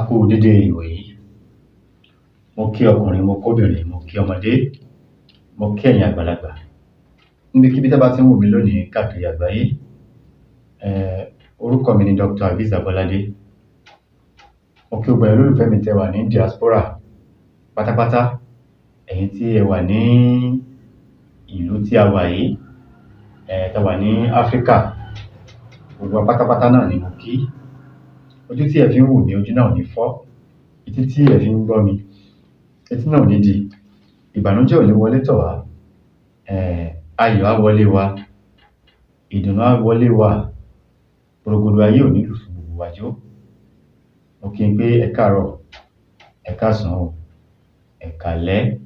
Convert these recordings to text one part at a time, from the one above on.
kú dédé ìwòyí. Mo kí ọkùnrin, mo kóbìnrin, mo kí ọmọdé, mo kí ẹ̀yin àgbàlagbà. Níbikíbi tẹ́ bá ti ń wò mí lónìí káàkiri àgbáyé. Orúkọ mi ni Dr. Abizabolade. Mo kí gbogbo ẹ̀yin olólùfẹ́ mi tẹ́ wà ní diaspora pátápátá. Ẹ̀yin tí ẹ wà ní ìlú tí a wà yìí, tẹ́ wà ní Áfríkà, gbogbo wa pátápátá náà ni mo kí. Ojú tí ẹ fi ń wò mí, ojú náà ò ní fọ́. Etí tí ẹ fi ń gbọ́ mi, etí náà ò ní di. Ìbànújẹ́ ò ní wọlé tọ̀ wá. Ayọ̀ á wọlé wa, ìdùnnú á wọlé wa, gbogbo ayé ò ní lù fún gbogbo wa jó. Mo kí n pé ẹ káàárọ̀, ẹ káàsán o, ẹ káalẹ́.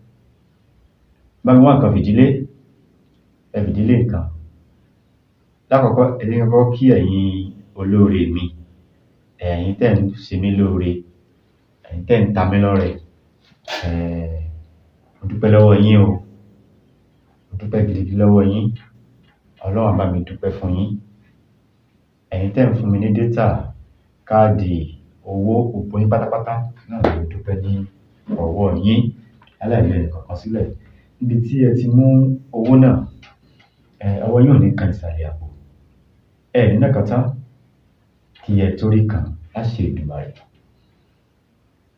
Bá mi wá nǹkan fìdílé, ẹ fìdílé nǹkan. Lákọ̀ọ́kọ́, ẹ jẹ́ kí n kọ́kọ́ kí ẹ̀yin olóore mi, ẹ̀yin tẹ́ ń ṣe mí lóore, ẹ̀yin tẹ́ ń ta mí lọ́rẹ. Mo dúpẹ́ lọ́wọ́ yín o. Mo dúpẹ́ gidigidi lọ́wọ́ yín. Ọlọ́run á bá mi dúpẹ́ fún yín. Ẹ̀yin tẹ́ ń fún mi ní data, káàdì, owó, gbogbo yín pátápátá náà ni mo dúpẹ́ ní ọwọ́ yín. Láláì yọ ẹnìkankan sílẹ̀. Níbi tí ẹ ti mú owó náà, ọwọ́ yín ò ní kan ìsàlẹ̀ àpò. Ní náà tán kí ẹ torí kan láṣẹ Èdùmàrè.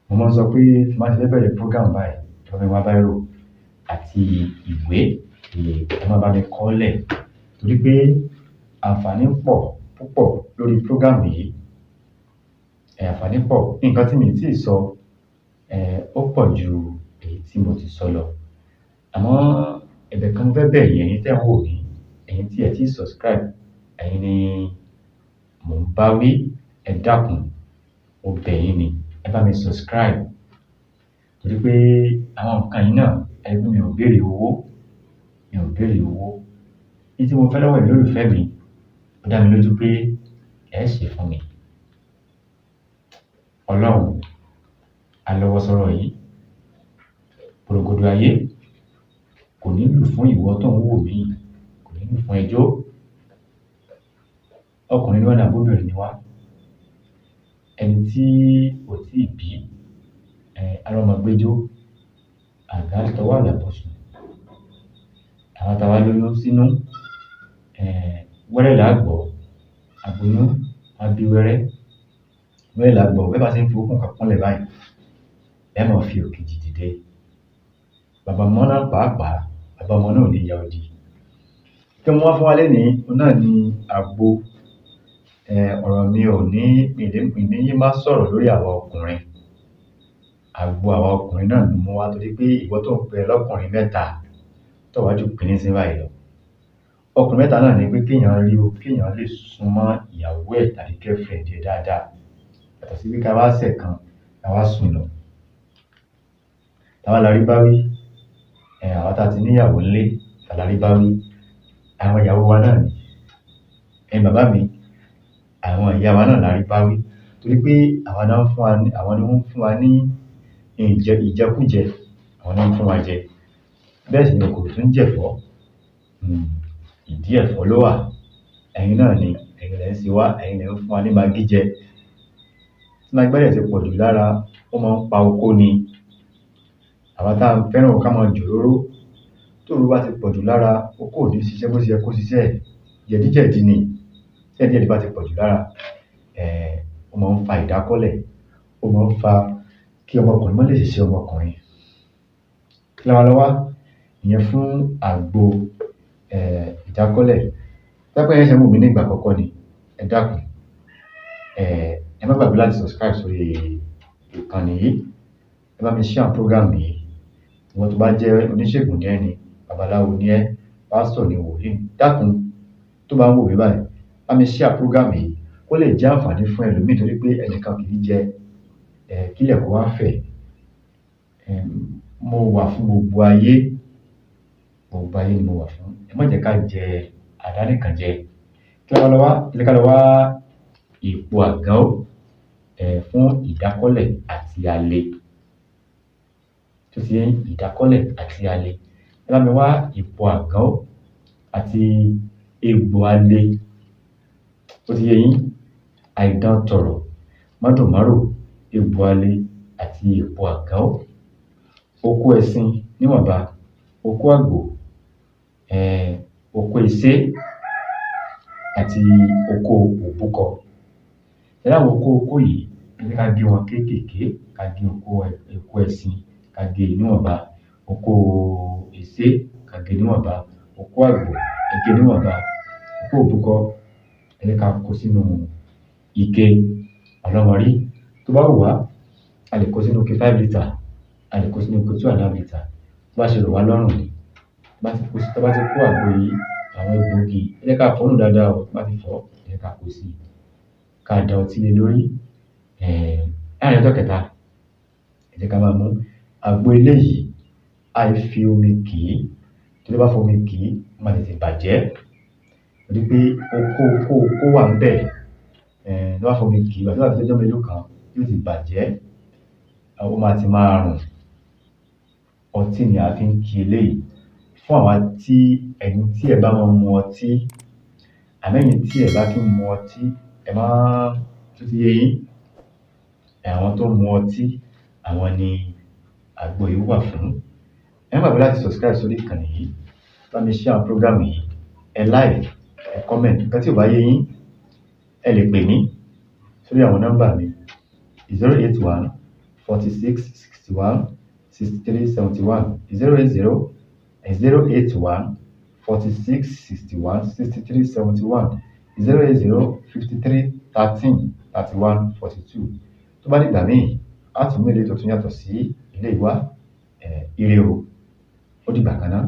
Mo máa ń sọ pé tí máa ti fẹ́ bẹ̀rẹ̀ program báyìí, tí wọ́n wá báírò àti ìwé, ẹ máa bá mi kọ́lẹ̀. Torí pé àǹfààní pọ̀ púpọ̀ lórí program yìí. Àǹfààní pọ̀. Nǹkan tí mi ò tíì sọ, ó pọ̀ ju èyí tí mo ti sọ lọ. Àmọ́ ẹ̀bẹ̀ kan fẹ́ bẹ̀ yín, ẹ̀yin tẹ́ ń wò mí, ẹ̀yin tí ẹ ti subscribe, ẹ̀yin ni mò ń bá wí. Ẹ dákun, mo bẹ̀ yín ni, ẹ bá mi subscribe. Torí pé àwọn nǹkan yìí náà, ẹbí mi ò béèrè owó, mi ò béèrè owó. Ní tí mo fẹ́ lọ́wọ́ ẹ̀yin olólùfẹ́ mi, ó dá mi lójú pé ẹ ṣe fún mi. Ọlọ́run á lọ́wọ́ sọ̀rọ̀ yìí. Gbogbo ayé kò ní lù fún ìwọ tó ń wò mí, kò ní lù fún ẹjọ́. Ọkùnrin ló ní àbóbìnrin ni wá. Ẹni tí kò tíì bí, arọ́mọgbéjó, àgbà tọwọ́ àlàbọ̀sùn. Àwọn táwa lóyún sínú, wẹ́rẹ́ là á gbọ́, àgbóyún á bí wẹ́rẹ́. Wẹ́rẹ́ là á gbọ́, bẹ́ẹ̀ bá ṣe ń fi okùn kan pọ́nlẹ̀ báyìí, ẹ máa fi òkèjì dìde. Bàbá ọmọ náà pàápàá, bàbá ọmọ náà ò ní ya odi. Kí wọ́n wá fún wa lénìí, òun náà ni àgbo. Ọ̀rọ̀ mi ò ní ìní má sọ̀rọ̀ lórí àwa ọkùnrin. Àgbo àwa ọkùnrin náà ló mú wá torí pé ìwọ tó ń pè lọ́kùnrin mẹ́ta tó wájú pinni sí báyìí lọ. Ọkùnrin mẹ́ta náà ni pé kéèyàn lè súnmọ́ ìyàwó ẹ̀ tàbí girlfriend ẹ̀ dáadáa. Yàtọ̀ sí pé ká wá ṣẹ̀ kan, ká wá sùn lọ. Táwa la rí bá wí. Àwa tá ti níyàwó ńlé, tá la rí bá wí. Àwọn ìyàwó wa náà ni. Bàbá mi, àwọn ìyá wa náà la rí bá wí. Torí pé àwọn ni wọ́n ń fún wa ní ìjẹkújẹ, àwọn ni wọ́n ń fún wa jẹ. Bẹ́ẹ̀ sì ni òkòrò tó ń jẹ̀fọ́. Ìdí ẹ̀fọ́ ló wà. Ẹ̀yin náà ni, ẹ̀yin lẹ̀ ń ṣe wá, ẹ̀yin lẹ̀ ń fún wa ní magí jẹ. Tí magí bá dẹ̀ ti pọ̀ jù lára, ó máa ń pa okó ni. Àwa tá a fẹ́ràn ká máa jòróró, tóru bá ti pọ̀ jù lára, okó ò ní ṣiṣẹ́ bó ṣe yẹ kó ṣiṣẹ́. Jẹ̀díjẹ̀dí ni. Tí ẹ̀jẹ̀ bá ti pọ̀ jù lára, ó máa ń fa ìdákọ́lẹ̀, ó máa ń fa kí ọmọkùnrin má lè ṣiṣẹ́ ọmọkùnrin. Kí la wá lọ wá? Ìyẹn fún àgbo ìdákọ́lẹ̀. Pẹ́pẹ́ yẹn ṣe mú mi ní ìgbà àkọ́kọ́ ni. Ẹ dákun, ẹ má gbàgbé láti subscribe sórí ìkànnì yìí. Ẹ bá mi share program yìí. Ìwọ tó bá jẹ́ oníṣègùn ní ẹni, babaláwo ní ẹ, pásítọ̀ ní wòlíì, dákun tó bá ń wò mí báyìí, bá mi share program yìí kó lè jẹ́ àǹfààní fún ẹlòmíì torí pé ẹnìkan kì í jẹ kílẹ̀ kó wá fẹ̀. Mo wà fún gbogbo ayé. Gbogbo ayé ni mo wà fún. Ẹ má jẹ́ ká jẹ àdánìkànjẹ. Kí la wá lọ wá? Ilé ká lọ wá èpo àgàn fún ìdákọ́lẹ̀ àti alẹ́. Tó ti yẹ ìdákọ́lẹ̀ àti alẹ́. Ẹ bá mi wá èpo àgàn àti egbò alẹ́. Ó ti yẹ yín, àìdán tọ̀rọ̀, mádùnmárò, egbò alẹ́ àti èpo àgán, oko ẹ̀sìn níwọ̀nba, oko àgbò, oko ìṣe àti oko òbúkọ. Ṣé láwọn oko yìí ní ká gé wọn kéékèèké, ká gé oko ẹ̀sìn, ká gé níwọ̀nba, oko ìṣe ká gé níwọ̀nba, oko àgbò ká gé níwọ̀nba, oko òbúkọ ẹ ká kó sínú ike ọlọ́mọrí. Tó bá wù wá, a lè kó sínú ike 5 litre, a lè kó sínú ike 2.5 litre. Tó bá ṣe rọ̀ wá lọ́rùn ni. Tó bá ti kó àgbo yìí, àwọn egbòogi ẹ ká fọ́ nù dáadáa o. Tó bá ti fọ́, ẹ ká kó sí i. Ká da ọtí lé lórí. Láàrin ọjọ́ kẹta, ẹ jẹ́ ká máa mú àgbo eléyìí. Àìfi omi kì í, tí ó bá fomi kì í, ó máa tètè bàjẹ́. Torí pé oko wà ń bẹ̀. Tí ó bá fomi kì í, ìgbà tí ó bá fi ọjọ́ mélòó kan, yóò ti bàjẹ́. Ó máa ti máa rùn. Ọtí ni a fi ń ki eléyìí. Fún àwa tí ẹ̀yin tí ẹ bá máa mu ọtí, àmẹ́yìn tí ẹ bá kí ń mu ọtí, ẹ máa tó ti yé yín. Àwọn tó ń mu ọtí, àwọn ni àgbo yìí wà fún. Ẹ má gbàgbé láti subscribe sórí ìkànnì yìí. Bá mi share program yìí. Ẹ like, ẹ comment. Nǹkan tí ò bá yé yín, ẹ lè pè mí sórí àwọn nọ́mbà mi 081 46 61 63 71 080 081 46 61 63 71 080 53 13 31 42. Tó bá dìgbà míì, a tún mú ilé tuntun yàtọ̀ sí ilé ìwà. Ire o, ó dìgbà kan náà.